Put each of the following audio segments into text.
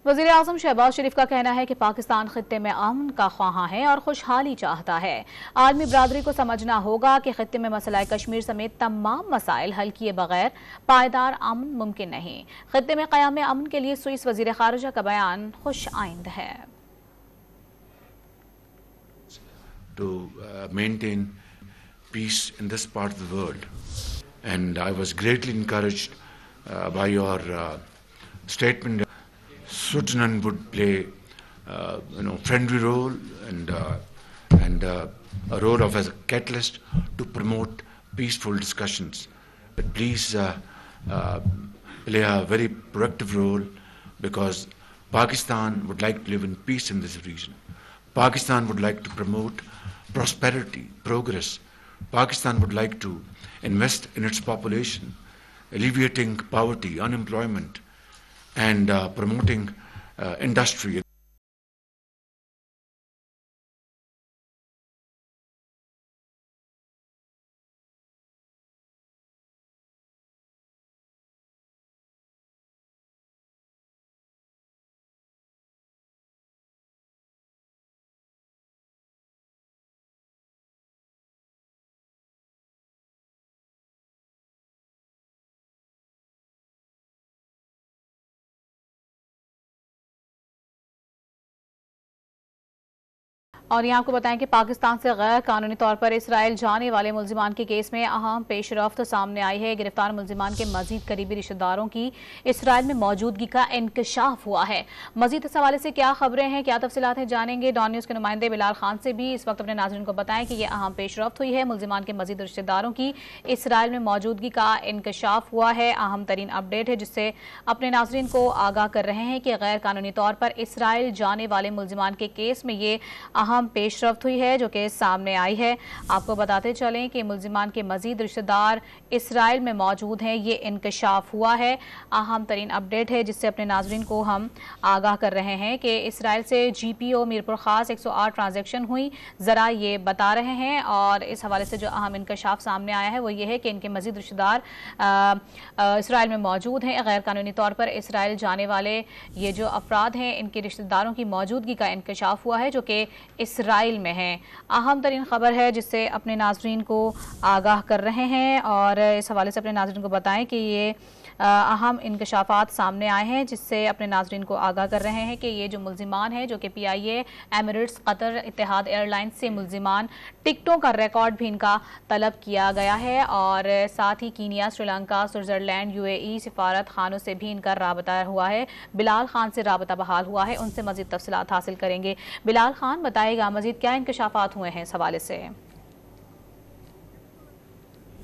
वज़ीर आज़म शहबाज शरीफ का कहना है कि पाकिस्तान खित्ते में अमन का ख्वाहां है और खुशहाली चाहता है। आलमी बरादरी को समझना होगा कि खित्ते में मसला कश्मीर समेत तमाम मसाइल हल किए बगैर पायदार अमन मुमकिन नहीं। खित्ते में क़याम अमन के लिए स्विस वज़ीर ख़ारिजा का बयान खुश आइंद है। To maintain peace in this part of the world, and I was greatly encouraged by your statement. Switzerland would play, friendly role and a role of as a catalyst to promote peaceful discussions. But please play a very proactive role, because Pakistan would like to live in peace in this region. Pakistan would like to promote prosperity, progress. Pakistan would like to invest in its population, alleviating poverty, unemployment, and promoting industry. और यहाँ आपको बताएं कि पाकिस्तान से गैर कानूनी तौर पर इसराइल जाने वाले मुल्जिमान के केस में अहम पेशरफ्त सामने आई है। गिरफ्तार मुल्जिमान के मजीद करीबी रिश्तेदारों की इसराइल में मौजूदगी का इंकशाफ हुआ है। मजीद इस हवाले से क्या खबरें हैं, क्या तफसीलात हैं, जानेंगे। डॉन न्यूज़ के नुमाइंदे बिलाल खान से भी इस वक्त अपने नाज़रीन को बताएं कि यह अहम पेशरफ्त हुई है। मुल्जिमान के मजीद रिश्तेदारों की इसराइल में मौजूदगी का इंकशाफ हुआ है। अहम तरीन अपडेट है जिससे अपने नाज़रीन को आगाह कर रहे हैं कि गैर कानूनी तौर पर इसराइल जाने वाले मुल्जिमान के केस में ये अहम पेशरफ्त हुई है जो कि सामने आई है। आपको बताते चलें कि मुल्जिमान के मजीद रिश्तेदार इसराइल में मौजूद हैं, ये इंकशाफ हुआ है। अहम तरीन अपडेट है जिससे अपने नाजरीन को हम आगाह कर रहे हैं कि इसराइल से GPO मीरपुर खास 108 ट्रांजैक्शन हुई, ज़रा ये बता रहे हैं। और इस हवाले से जो अहम इंकशाफ सामने आया है वो ये है कि इनके मजीद रिश्तेदार इसराइल में मौजूद हैं। गैर कानूनी तौर पर इसराइल जाने वाले ये जो अफराद हैं, इनके रिश्तेदारों की मौजूदगी का इंकशाफ हुआ है जो कि इसराइल में है। अहम तरीन खबर है जिससे अपने नाजरीन को आगाह कर रहे हैं और इस हवाले से अपने नाजरीन को बताएं कि ये अहम इंकशाफात सामने आए हैं जिससे अपने नाजरीन को आगाह कर रहे हैं कि ये जो मुल्जिमान हैं जो कि PIA, एमिरेट्स, कतर, इत्तेहाद एयरलाइंस से मुल्जिमान, टिकटों का रिकॉर्ड भी इनका तलब किया गया है। और साथ ही कीनिया, श्रीलंका, स्विट्ज़रलैंड, UAE सिफारत खानों से भी इनका राबता हुआ है। बिलाल खान से राबता बहाल हुआ है, उनसे मज़ीद तफसीलात हासिल करेंगे। बिलाल खान बताएगा मज़ीद क्या इंकशाफात हुए हैं इस हवाले से।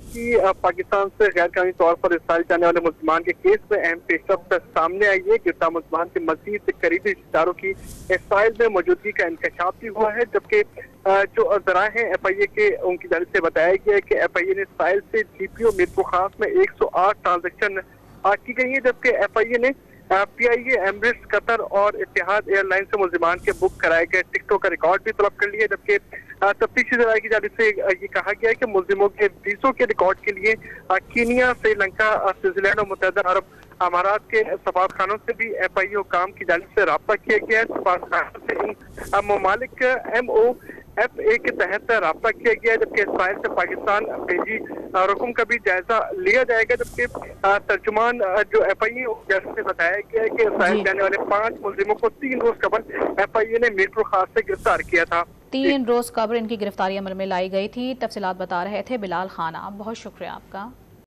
कि पाकिस्तान से गैर कानूनी तौर पर इसराइल जाने वाले मुल्जिमान के केस में अहम पेशरफ्त सामने आई है। गिरफ्तार मुल्जिमान के मजीद करीबी रिश्तेदारों की इसराइल में मौजूदगी का इंकशाफ भी हुआ है, जबकि जो जराए हैं FIA के, उनकी जानिब से बताया गया है कि FIA ने इसराइल से GPO मीरपुर खास में 108 ट्रांजैक्शन की गई है, जबकि FIA ने PIA, एमिरेट्स, कतर और इत्तेहाद एयरलाइन से मुल्जिमान के बुक कराए गए टिकटों का रिकॉर्ड भी तलब कर लिया। जबकि तफ्तीशी ज़राए की जानिब से ये कहा गया है कि मुल्जिमों के वीज़ों के रिकॉर्ड के लिए कीनिया, श्रीलंका, स्विट्ज़रलैंड और मुत्तहदा अरब अमारात के सफारतखानों से भी FIA हुकाम की जानिब से रब्ता किया गया है। सफारतखानों से इन ममालिक MOFA के तहत रब्ता किया गया है, जबकि इसराइल से पाकिस्तान भेजी रकम का भी जायजा लिया जाएगा। जबकि तर्जुमान जो FIA से बताया गया है कि इसराइल जाने वाले 5 मुल्जिमों को 3 रोज कबल FIA ने मीरपुर खास से गिरफ्तार किया था। 3 रोज कबल इनकी गिरफ्तारी अमल में लाई गई थी। तफसीलात बता रहे थे बिलाल खान। बहुत शुक्रिया आपका।